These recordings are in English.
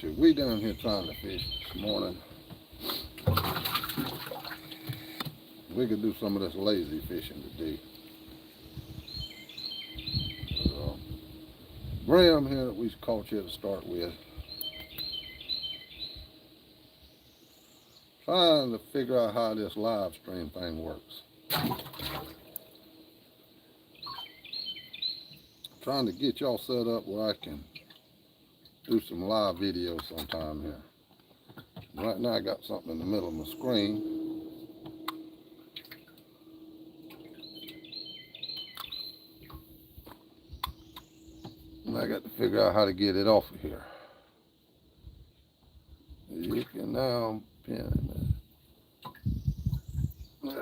We down here trying to fish this morning. We could do some of this lazy fishing today. Brim here that we caught you to start with. Trying to figure out how this live stream thing works. Trying to get y'all set up where I can do some live videos sometime here. Right now I got something in the middle of my screen. And I got to figure out how to get it off of here. You can now pin it.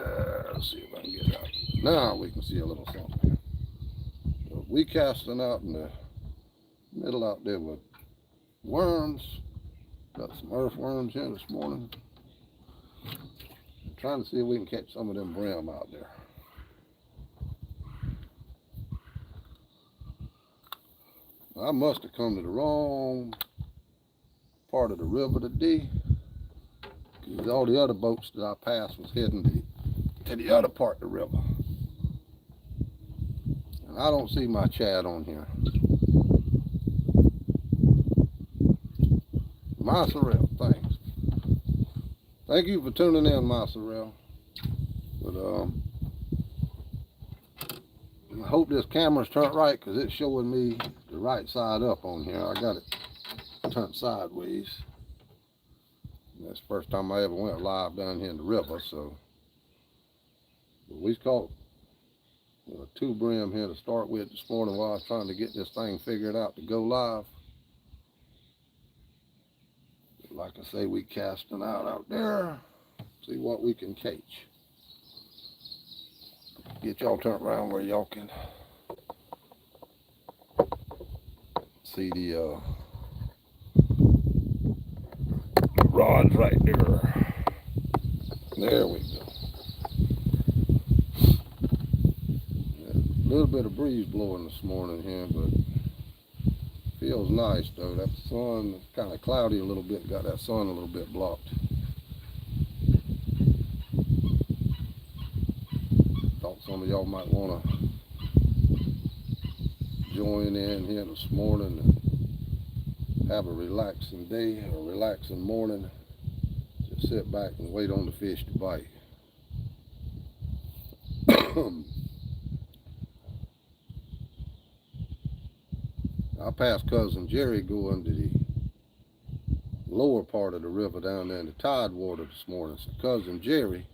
Let's see if I can get it out. Now we can see a little something. So we casting out in the middle out there with worms. Got some earthworms here this morning. Trying to see if we can catch some of them brim out there. I must have come to the wrong part of the river today, because all the other boats that I passed was heading to the other part of the river. And I don't see my Chad on here. My Sorrel, thanks. Thank you for tuning in, my Sorrel. But I hope this camera's turned right, because it's showing me the right side up on here. I got it turned sideways. That's the first time I ever went live down here in the river, so. But we caught 2 brim here to start with this morning while I was trying to get this thing figured out to go live. Like I say, we casting out there, see what we can catch. Get y'all turned around where y'all can see the rods right there. There we go. Yeah, a little bit of breeze blowing this morning here, but feels nice though. That sun kind of cloudy a little bit, got that sun a little bit blocked. Thought some of y'all might want to join in here this morning and have a relaxing day or a relaxing morning. Just sit back and wait on the fish to bite. I passed Cousin Jerry going to the lower part of the river down there in the tide water this morning. So Cousin Jerry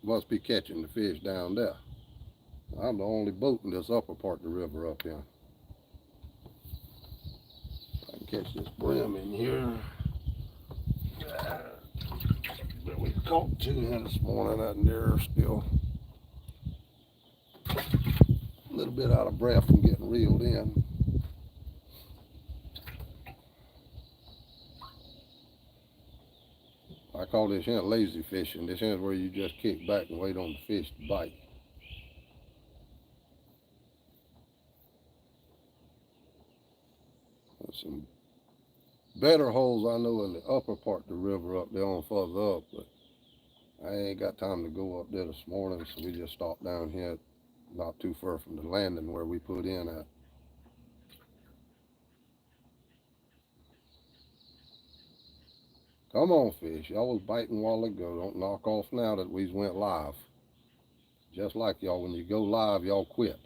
must be catching the fish down there. I'm the only boat in this upper part of the river up here. I can catch this brim in here. But we caught 2 in this morning out there still. A little bit out of breath from getting reeled in. I call this here lazy fishing. This is where you just kick back and wait on the fish to bite. There's some better holes I know in the upper part of the river up there on further up, but I ain't got time to go up there this morning, so we just stopped down here not too far from the landing where we put in at. Come on, fish. Y'all was biting a while ago. Don't knock off now that we went live. Just like y'all, when you go live, y'all quit.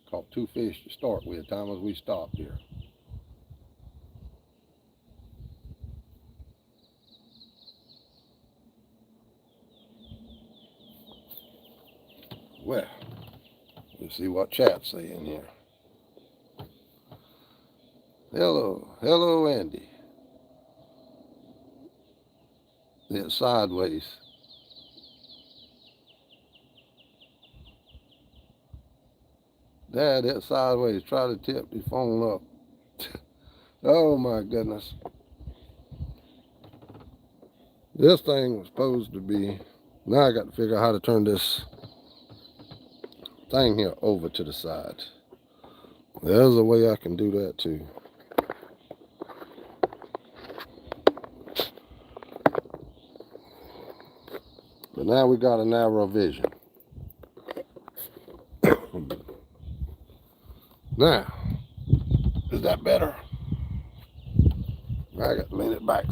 Caught 2 fish to start with, time as we stopped here. Well, let's see what chat's saying here. Hello, Andy. It's sideways. Dad, it's sideways. Try to tip the phone up. Oh my goodness. This thing was supposed to be, now I got to figure out how to turn this thing here over to the side. There's a way I can do that too. But now we got a narrow vision. Now, is that better? I got to lean it back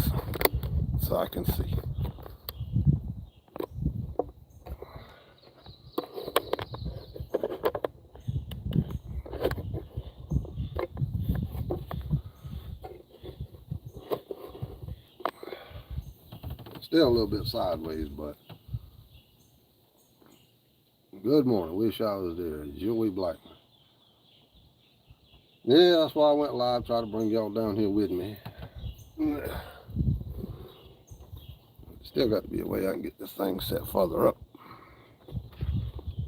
so I can see. Still a little bit sideways, but good morning. Wish I was there. Joey Blackman. Yeah, that's why I went live, try to bring y'all down here with me. Still got to be a way I can get this thing set further up.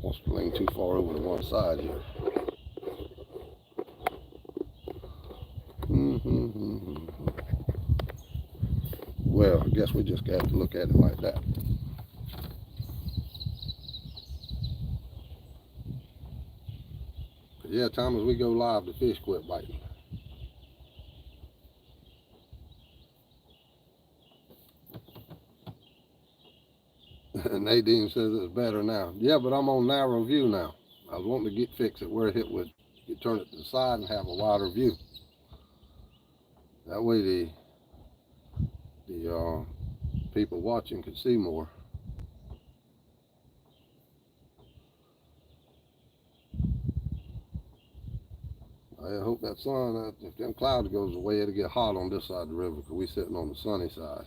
Wants to lean too far over to one side here. Well, I guess we just got to look at it like that. Yeah, time as we go live, the fish quit biting. Nadine says it's better now. Yeah, but I'm on narrow view now. I was wanting to fix it where it would you turn it to the side and have a wider view. That way the people watching could see more. I hope that sun, if them clouds goes away, it'll get hot on this side of the river because we're sitting on the sunny side.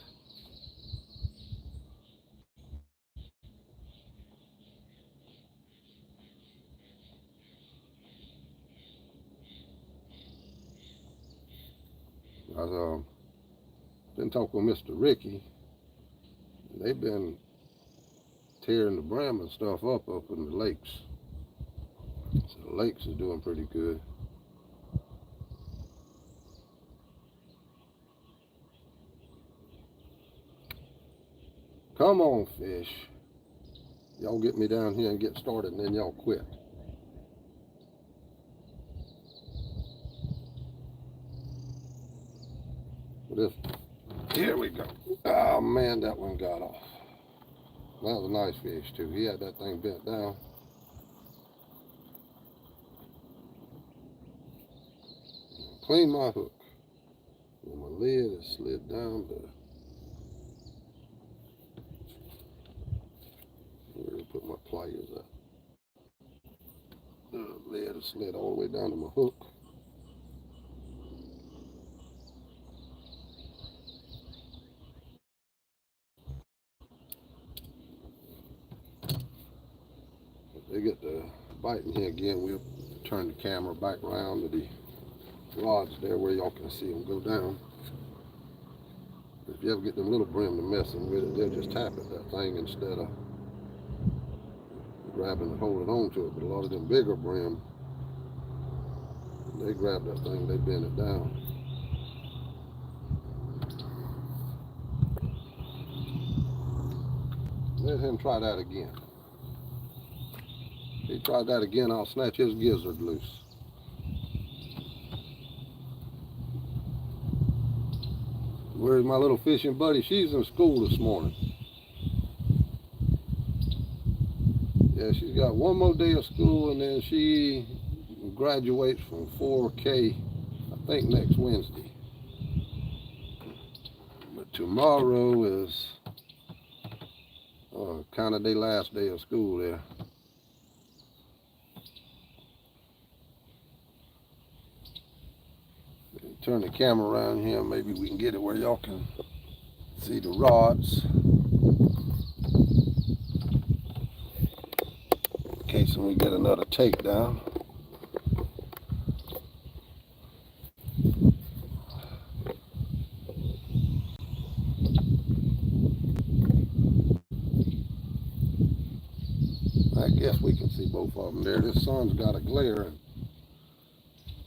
I've been talking with Mr. Ricky. They've been tearing the brim and stuff up in the lakes. So the lakes is doing pretty good. Come on, fish. Y'all get me down here and get started, and then y'all quit. Here we go. Oh man, that one got off. That was a nice fish too. He had that thing bent down. Clean my hook. And my lid is slid down to where to put my pliers at. The lid is slid all the way down to my hook. If they get to biting here again, we'll turn the camera back around to the rods there where y'all can see them go down. If you ever get them little brim to messing with it, they'll just tap at that thing instead of grabbing and holding on to it. But a lot of them bigger brim, they grab that thing, they bend it down. Let him try that again. If he tried that again, I'll snatch his gizzard loose. Where's my little fishing buddy? She's in school this morning. Yeah, she's got one more day of school and then she graduates from 4K, I think next Wednesday. But tomorrow is kind of their last day of school there. Turn the camera around here, maybe we can get it where y'all can see the rods. In case we get another takedown. I guess we can see both of them there. This sun's got a glare and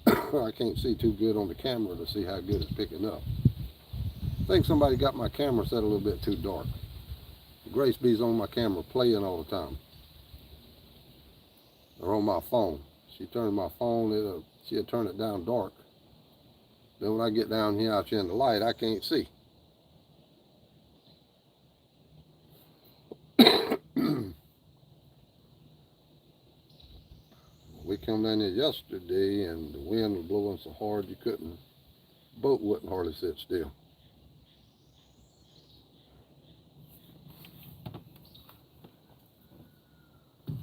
I can't see too good on the camera to see how good it's picking up. I think somebody got my camera set a little bit too dark. Grace B's on my camera playing all the time. or on my phone. She turned my phone, she'll turn it down dark. Then when I get down here out here in the light, I can't see. We come down here yesterday and the wind was blowing so hard boat wouldn't hardly sit still.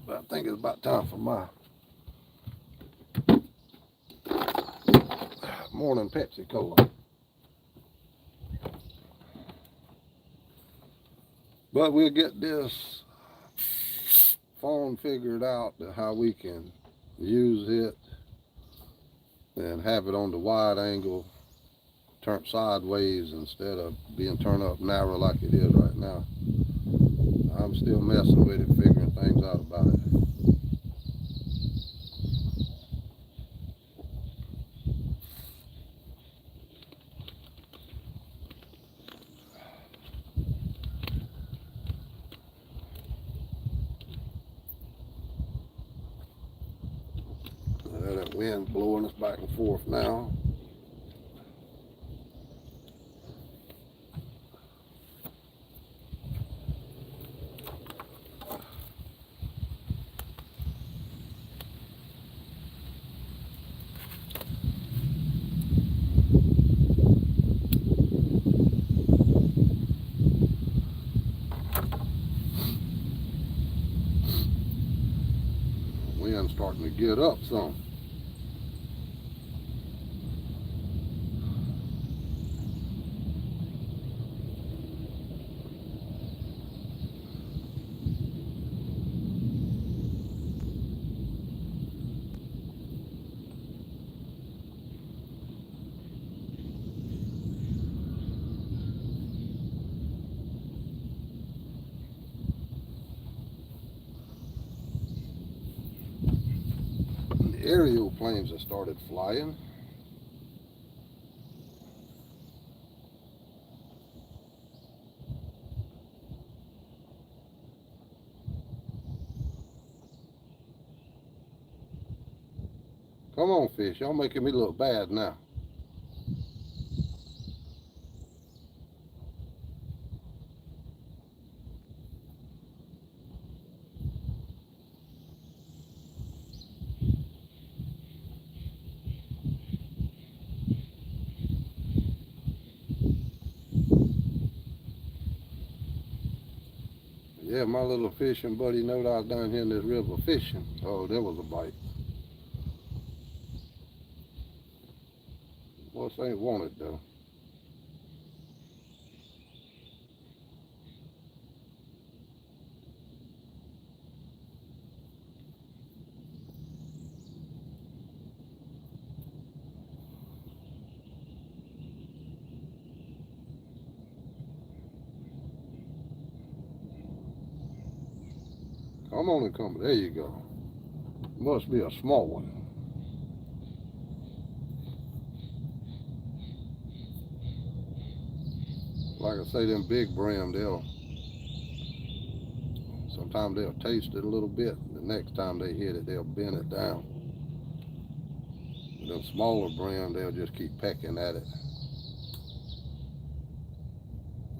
But I think it's about time for my morning Pepsi Cola. But we'll get this phone figured out how we can use it and have it on the wide angle, turned sideways instead of being turned up narrow like it is right now. I'm still messing with it, figuring things out about it. That wind's blowing us back and forth now. Wind's starting to get up some. The aerial planes have started flying. Come on, fish, y'all making me look bad now. Yeah, my little fishing buddy knowed I was down here in this river fishing. Oh, there was a bite. Well, this ain't wanted though. Come on and come. There you go. Must be a small one. Like I say, them big brim, sometimes they'll taste it a little bit. The next time they hit it, they'll bend it down. Them smaller brim, they'll just keep pecking at it.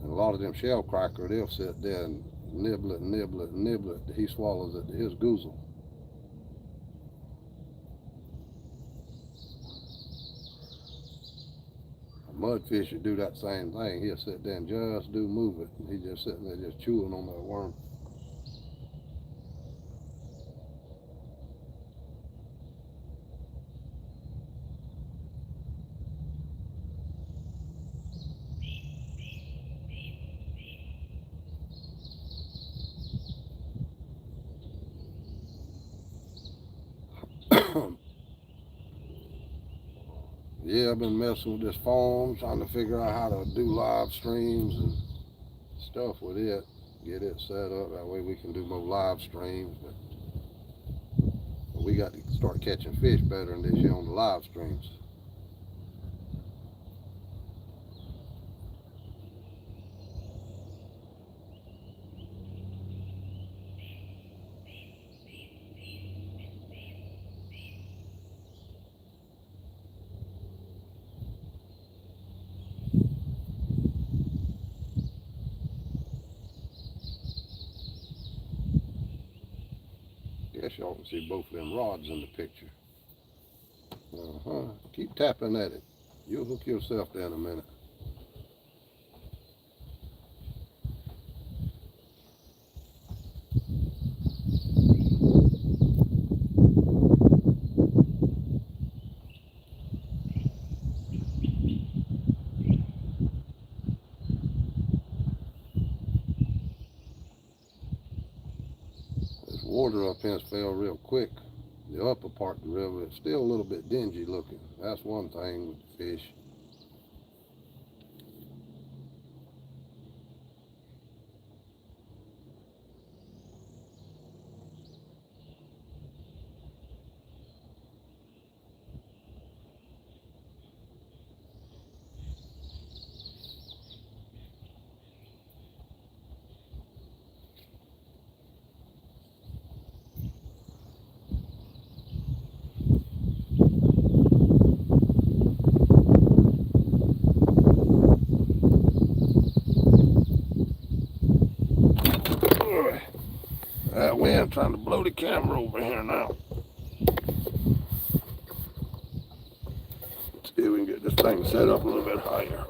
And a lot of them shell cracker, they'll sit there and nibble it, nibble it, nibble it. He swallows it to his goozle. A mudfish would do that same thing. He'll sit there and just do move it. He's just sitting there just chewing on that worm. Yeah, I've been messing with this phone, trying to figure out how to do live streams and stuff with it. Get it set up, that way we can do more live streams. But we got to start catching fish better than this year on the live streams. guess y'all can see both of them rods in the picture. Keep tapping at it. You'll hook yourself there in a minute. This water up here fell real quick. The upper part of the river is still a little bit dingy looking. That's one thing with the fish. That wind trying to blow the camera over here now. See if we can get this thing set up a little bit higher.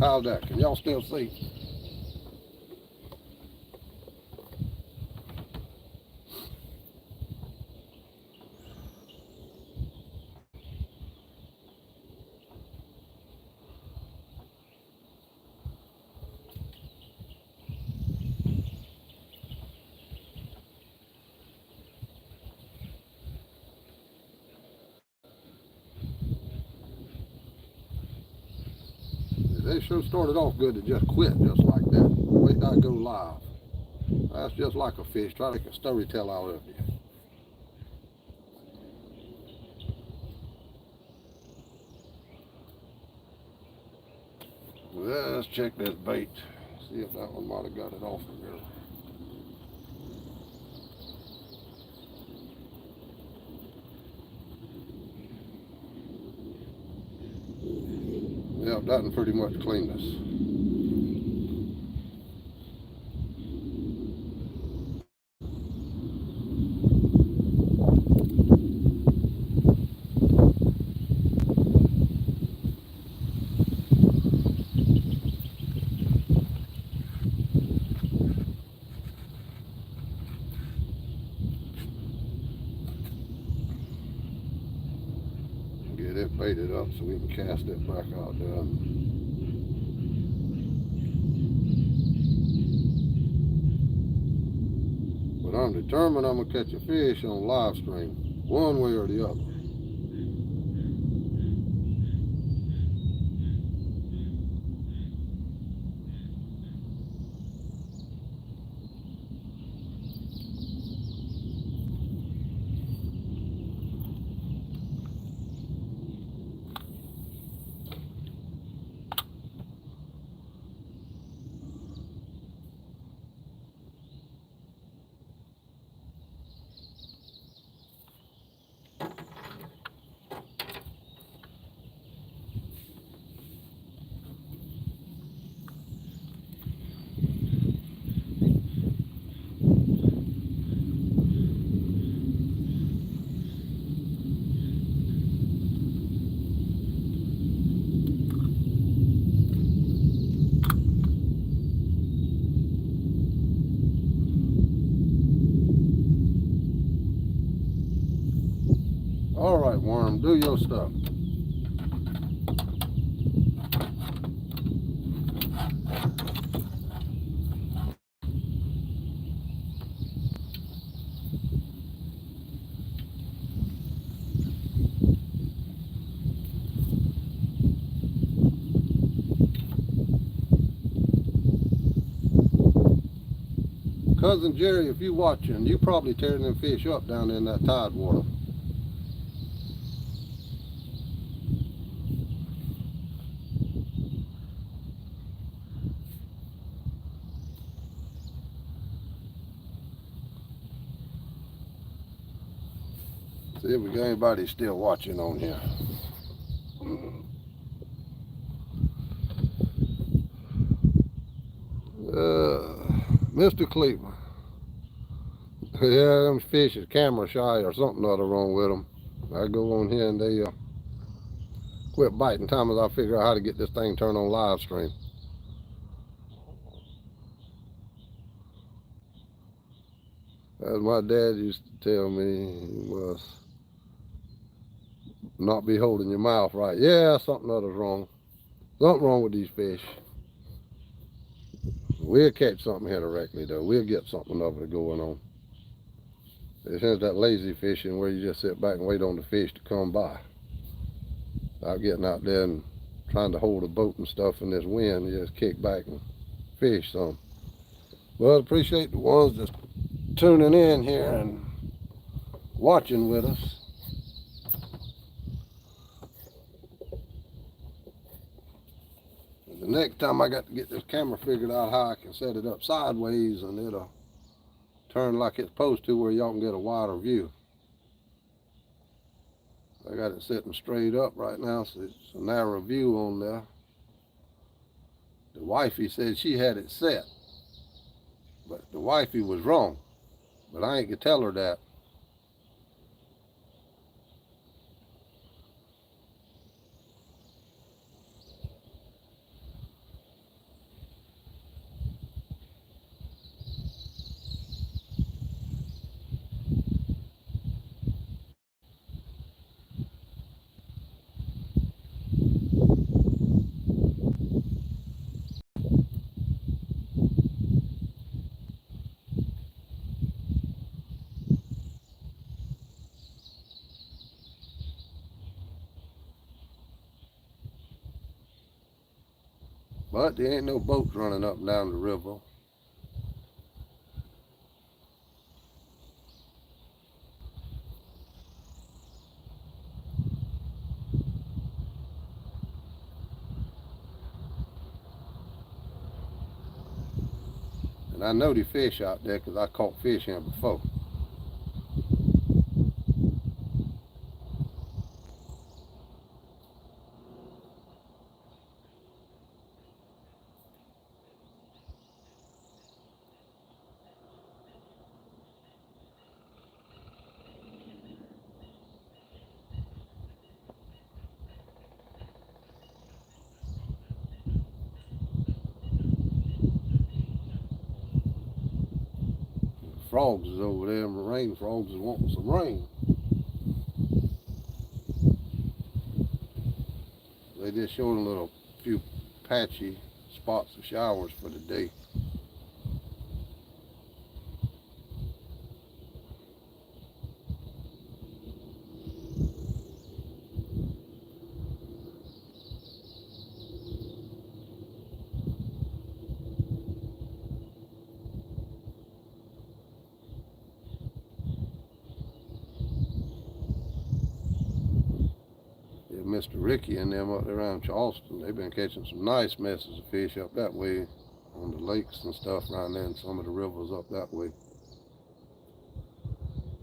How's that? Can y'all still see? They sure started off good to just quit just like that. Wait till I go live. That's just like a fish. Try to make a storyteller out of you. Well, let's check this bait. See if that one might have got it off of here. Yep, that one pretty much cleaned us. Get it baited up so we can cast it back out there. But I'm determined I'm going to catch a fish on live stream, one way or the other. All right, worm, do your stuff. Cousin Jerry, if you watching, you probably tearing them fish up down in that tide water. See if we got anybody still watching on here. Mr. Cleveland. Yeah, them fish is camera shy or something other wrong with them. I go on here and they quit biting time as I figure out how to get this thing turned on live stream. As my dad used to tell me, he must not be holding your mouth right. Yeah, something other's wrong. Something wrong with these fish. We'll catch something here directly though. We'll get something of it going on. It's just that lazy fishing where you just sit back and wait on the fish to come by. Without getting out there and trying to hold a boat and stuff in this wind, you just kick back and fish some. Well, I appreciate the ones that's tuning in here and watching with us. And the next time I got to get this camera figured out how I can set it up sideways and it'll turn like it's supposed to where y'all can get a wider view. I got it sitting straight up right now, so it's a narrow view on there. The wifey said she had it set, but the wifey was wrong. But I ain't gonna tell her that. But there ain't no boats running up and down the river. And I know the fish out there because I caught fish here before. Frogs is over there, and the rain frogs is wanting some rain. They just showed a little few patchy spots of showers for the day. Mr. Ricky and them up there around Charleston, they've been catching some nice messes of fish up that way on the lakes and stuff around there and some of the rivers up that way.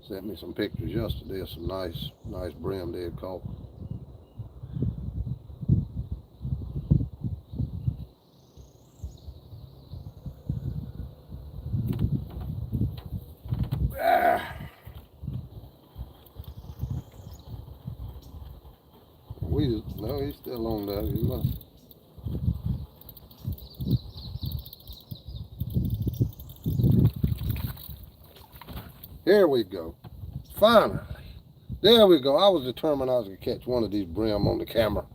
Sent me some pictures yesterday of some nice brim they had caught. No, he's still on there. He must. Here we go. Finally. There we go. I was determined I was going to catch one of these brim on the camera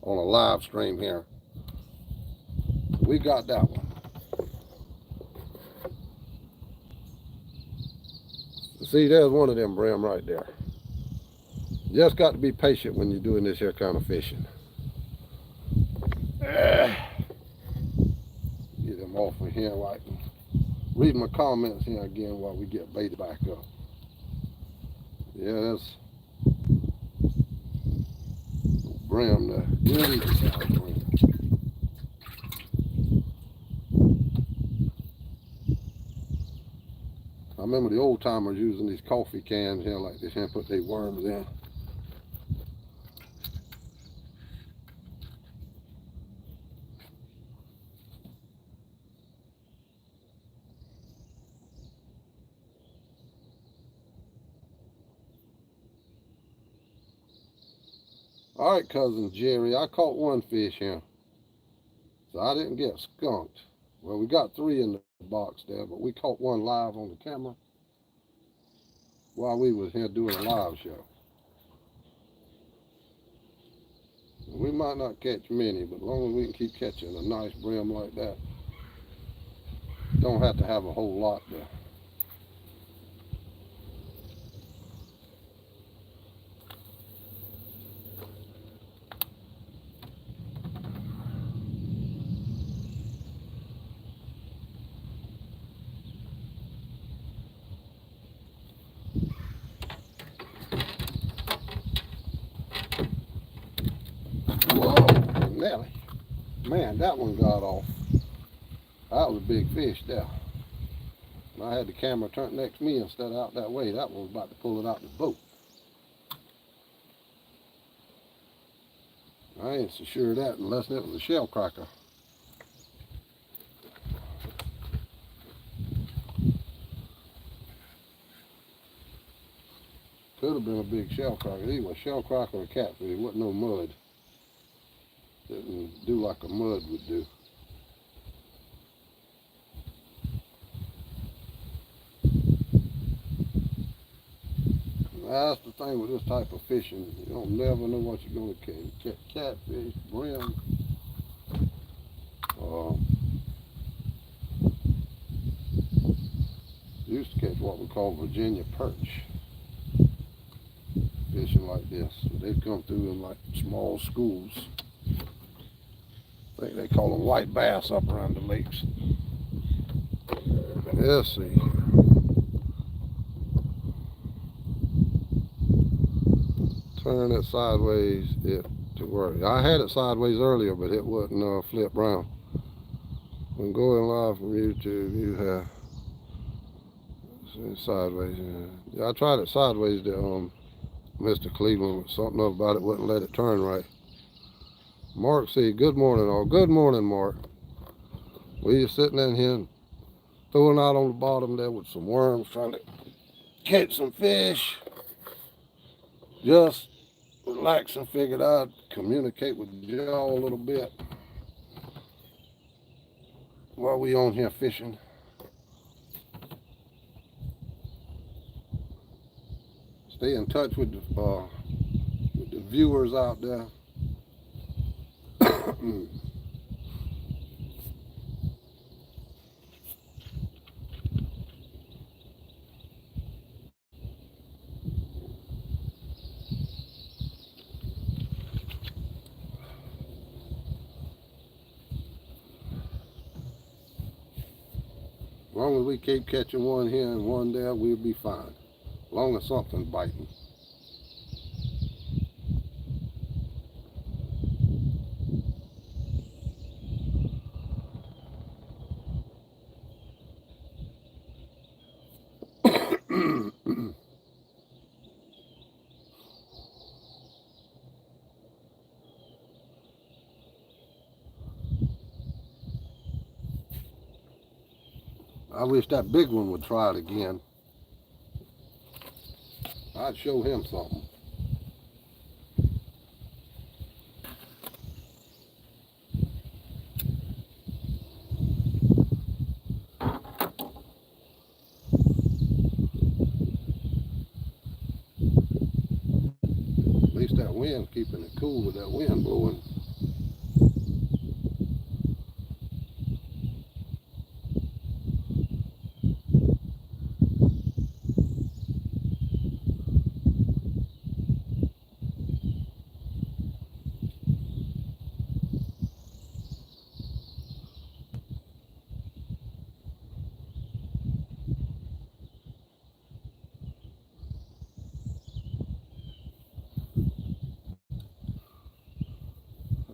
on a live stream here. We got that one. See, there's one of them brim right there. You just got to be patient when you're doing this here kind of fishing. Get them off of here while I can read my comments here again while we get baited back up. Yeah, that's brim there. Really good size brim. How remember the old timers using these coffee cans here like this and put their worms in. All right, cousin Jerry, I caught one fish here, so I didn't get skunked. Well, we got 3 in the box there, but we caught one live on the camera while we was here doing a live show. We might not catch many, but as long as we can keep catching a nice brim like that, don't have to have a whole lot there. Whoa, Nelly. Man, that one got off. That was a big fish there. I had the camera turned next to me instead of out that way. That one was about to pull it out the boat. I ain't so sure of that unless it was a shell cracker. Could have been a big shell cracker. Either a shell cracker or a catfish. It wasn't no mud. Didn't do like a mud would do. That's the thing with this type of fishing. You don't never know what you're going to catch. Catfish, brim. Used to catch what we call Virginia perch. Fishing like this. They come through in like small schools. I think they call them white bass up around the lakes. Let's see. Turn it sideways to work. I had it sideways earlier, but it wouldn't flip around. When going live from YouTube, you have sideways. Yeah, I tried it sideways to Mr. Cleveland, something about it wouldn't let it turn right. Mark said, good morning all. Good morning, Mark. We just sitting in here throwing out on the bottom there with some worms, trying to catch some fish. Just relaxing, figured I'd communicate with y'all a little bit while we on here fishing. Stay in touch with the viewers out there. As long as we keep catching one here and one there, we'll be fine. As long as something's biting. I wish that big one would try it again. I'd show him something. At least that wind's keeping it cool with that wind blowing.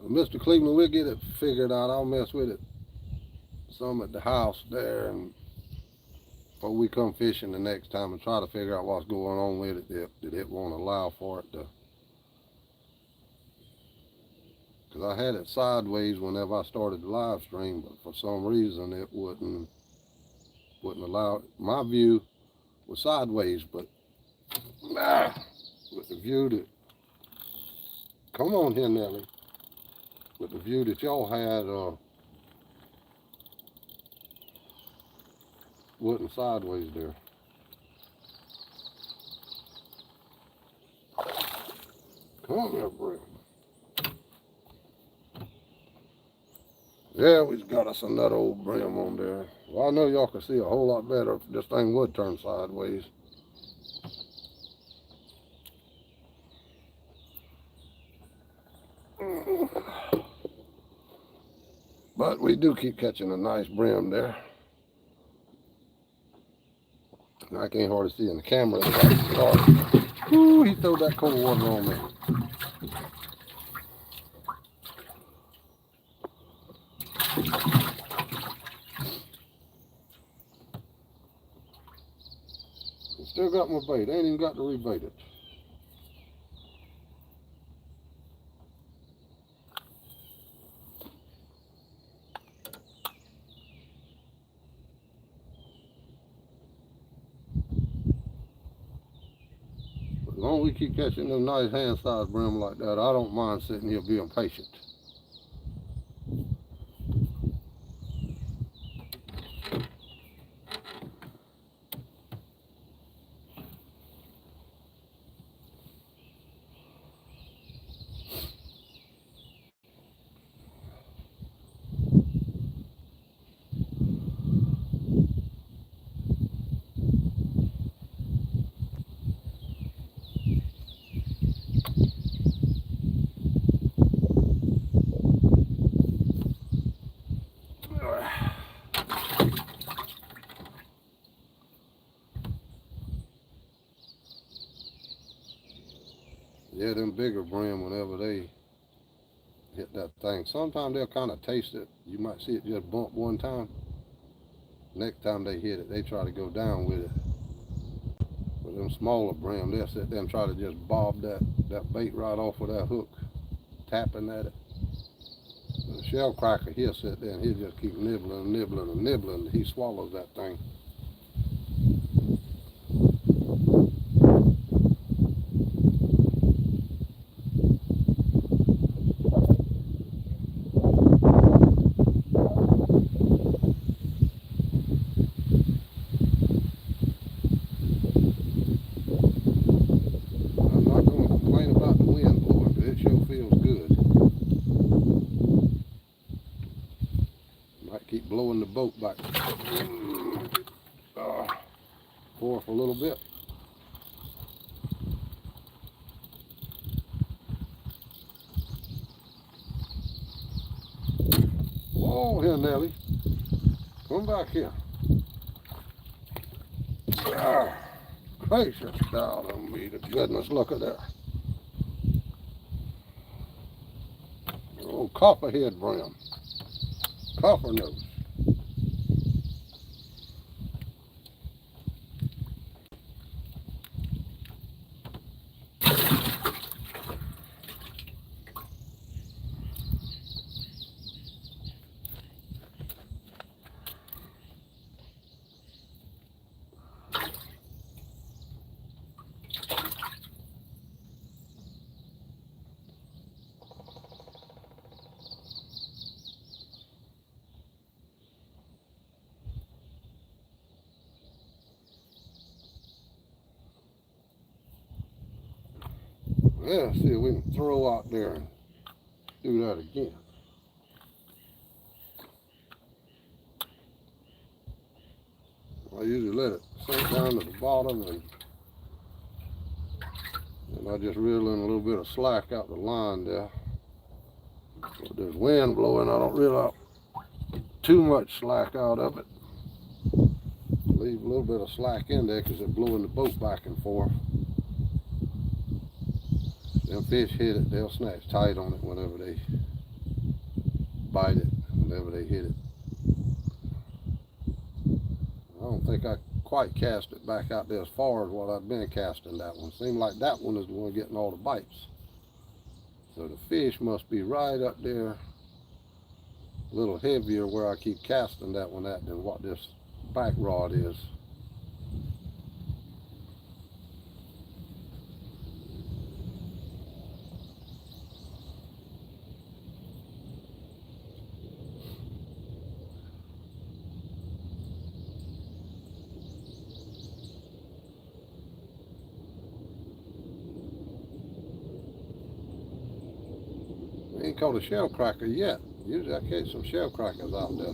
Mr. Cleveland, we'll get it figured out. I'll mess with it some at the house there and before we come fishing the next time and try to figure out what's going on with it, that it won't allow for it to. Because I had it sideways whenever I started the live stream, but for some reason it wouldn't allow. My view was sideways, but with the view that, come on here, Nelly, with the view that y'all had, wasn't sideways there. Come on here, Brim. Yeah, we've got us another old brim on there. Well, I know y'all can see a whole lot better if this thing would turn sideways. But we do keep catching a nice brim there. I can't hardly see in the camera. It's dark. Ooh, he threw that cold water on me. Still got my bait. Ain't even got to rebait it. As long as we keep catching them nice hand-sized brim like that, I don't mind sitting here being patient. Yeah, them bigger brim, whenever they hit that thing, sometimes they'll kind of taste it. You might see it just bump one time. Next time they hit it, they try to go down with it. But them smaller brim, they'll sit there and try to just bob that bait right off of that hook, tapping at it. The shell cracker, he'll sit there and he'll just keep nibbling and nibbling and nibbling until he swallows that thing. Keep blowing the boat back forth a little bit. Whoa, here, Nelly. Come back here. Gracious God on me, to goodness, look at that. Oh, copperhead brim. Copper nose. Yeah, see if we can throw out there and do that again. I usually let it sink down to the bottom and I just reel in a little bit of slack out the line there. If there's wind blowing, I don't reel out too much slack out of it. Leave a little bit of slack in there because they're blowing the boat back and forth. Them fish hit it, they'll snatch tight on it whenever they bite it, whenever they hit it. I don't think I quite cast it back out there as far as what I've been casting that one. Seemed like that one is the one getting all the bites. So the fish must be right up there, a little heavier where I keep casting that one at than what this back rod is. Ain't caught a shell cracker yet. Usually I catch some shell crackers out there.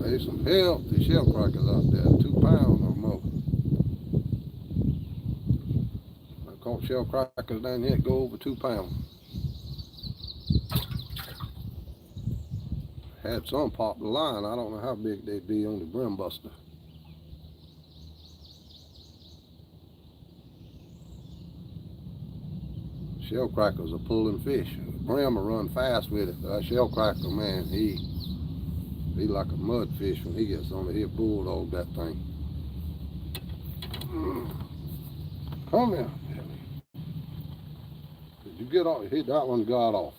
There's some healthy shell crackers out there, 2 pounds or more. I caught shell crackers down here that go over 2 pounds. Had some pop the line. I don't know how big they'd be on the brim buster. Shell crackers are pulling fish. Brim will run fast with it, but that shell cracker, man, he like a mud fish when he gets on it. He'll bulldog that thing. Come here. Did you get off? That one got off.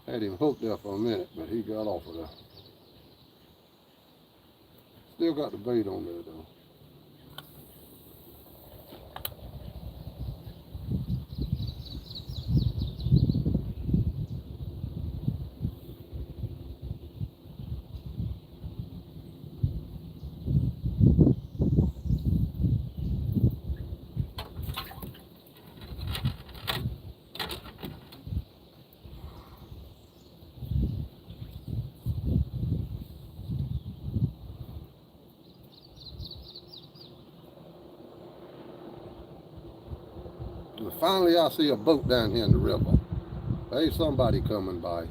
Had him hooked there for a minute, but he got off of there. Still got the bait on there though. And finally I see a boat down here in the river. There's somebody coming by.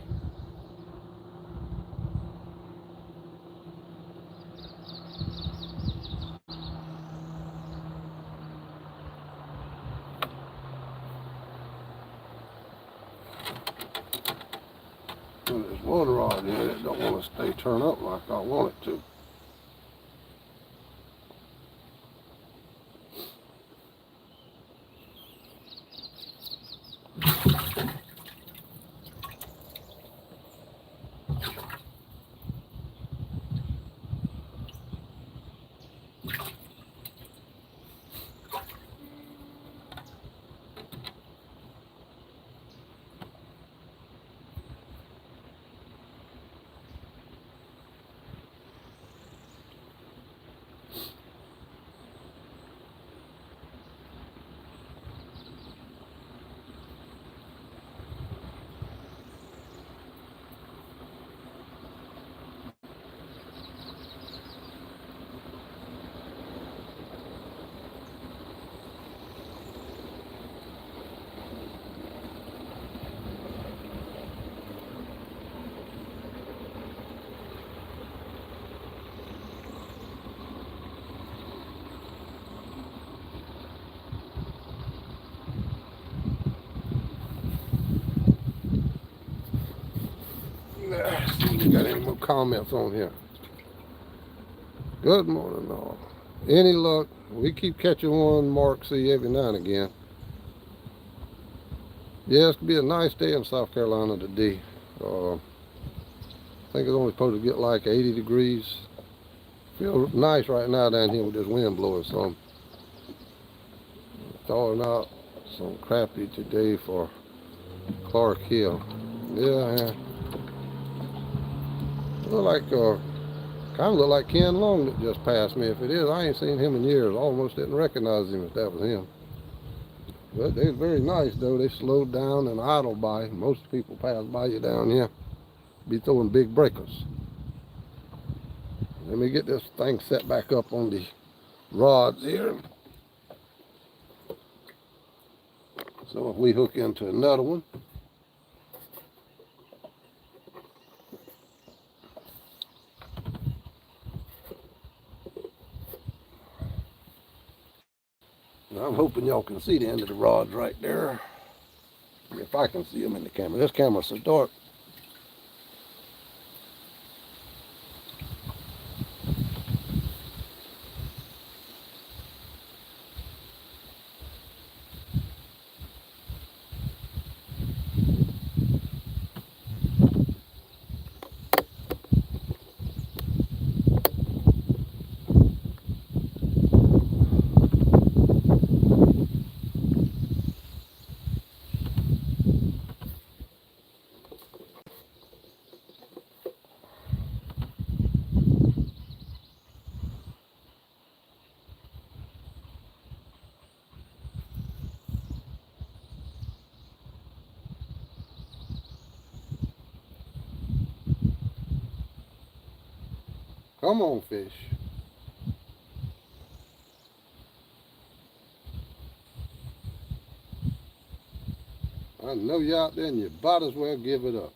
And there's one rod here that don't want to stay turned up like I want it to. See, we got any more comments on here? Good morning, all. Any luck? We keep catching one Mark C every now and again. Yeah, it's gonna be a nice day in South Carolina today. I think it's only supposed to get like 80 degrees. Feels nice right now down here with this wind blowing some. Throwing out some crappie today for Clark Hill. Yeah. Look like kind of look like Ken Long that just passed me. If it is, I ain't seen him in years. Almost didn't recognize him if that was him. But they're very nice though. They slowed down and idle by. Most people pass by you down here, be throwing big breakers. Let me get this thing set back up on the rods here. So if we hook into another one, I'm hoping y'all can see the end of the rods right there. If I can see them in the camera. This camera's so dark. Come on, fish. I know you're out there and you might as well give it up.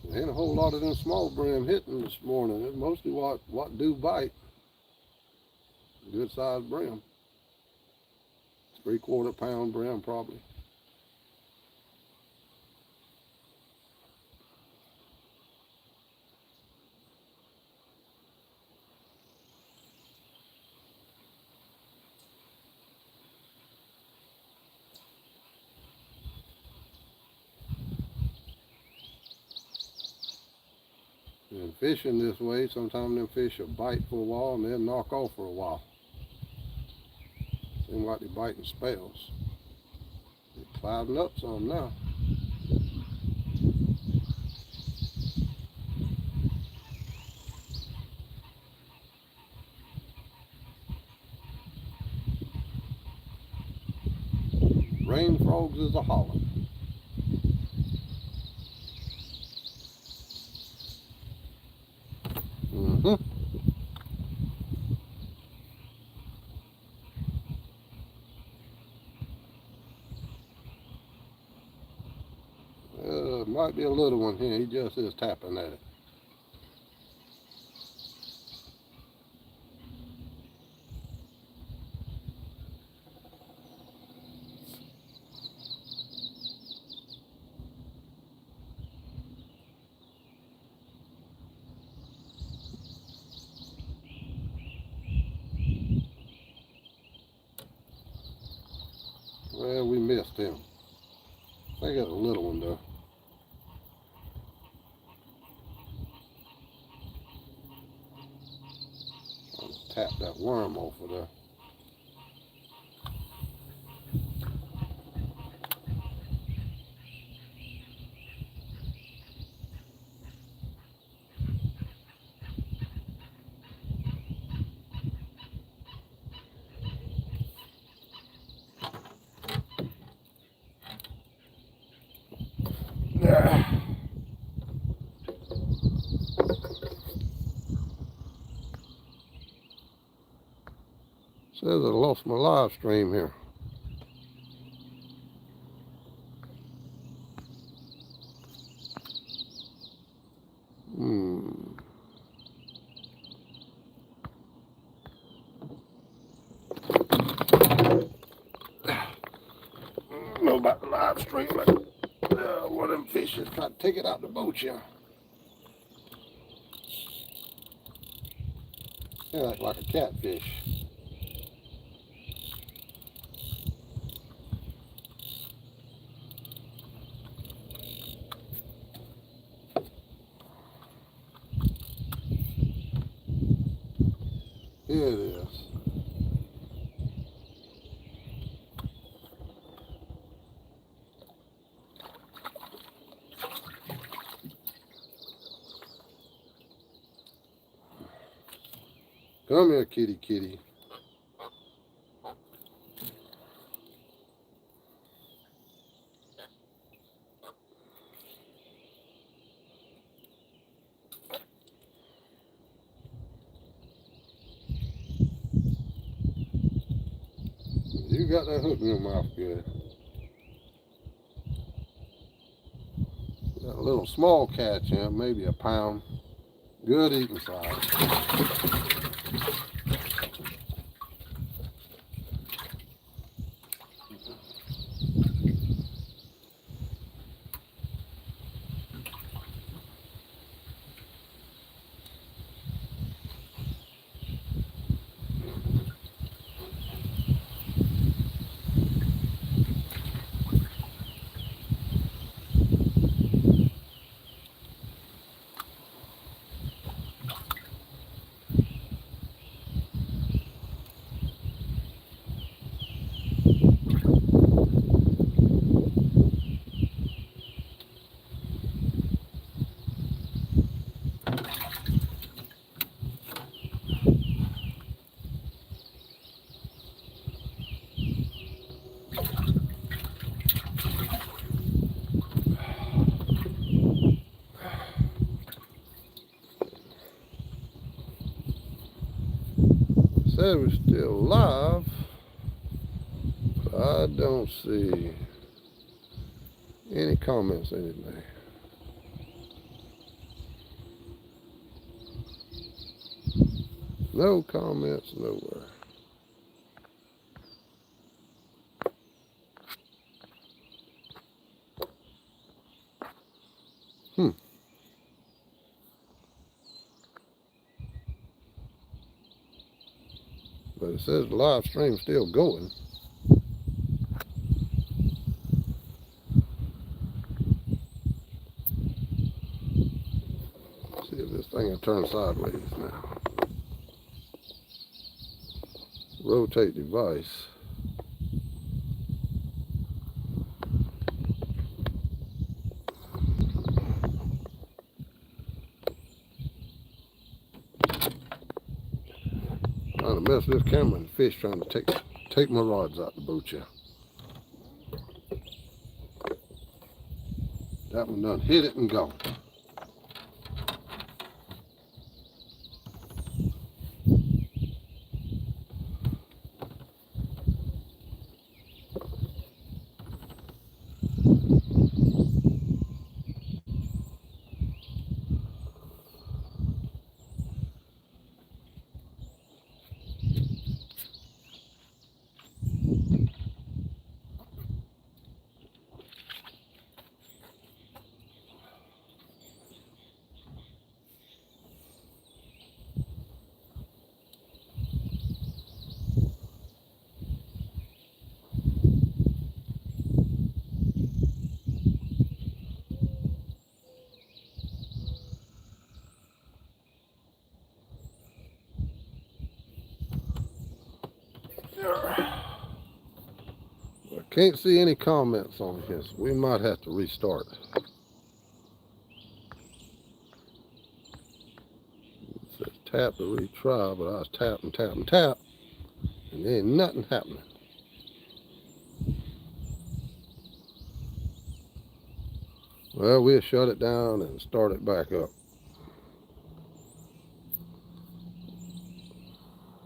There ain't a whole lot of them small brim hitting this morning. It's mostly what do bite. Good sized brim. 3/4 pound brim probably. And fishing this way, sometimes them fish will bite for a while and then knock off for a while. Seems like they bite in spells. They're clouding up some now. Rain frogs is a holler. Might be a little one here. He just is tapping at it. Well, we missed him. I think it's a little one though. Tap that worm off of there. Says I lost my live stream here. Know about the live stream, but one of them fish is trying to take it out the boat here. Yeah, like a catfish. Here it is. Come here, kitty, kitty. You got that hook in your mouth good. Got a little small catch in, maybe a pound. Good eating size. Said we're still alive, but I don't see any comments, anything. No comments nowhere. But it says the live stream's still going. See if this thing will turn sideways now. Rotate device. Trying to mess with this camera and the fish trying to take my rods out the boat here. That one done hit it and gone. I can't see any comments on this. We might have to restart. It says tap to retry, but I was tapping, and there ain't nothing happening. Well, we'll shut it down and start it back up.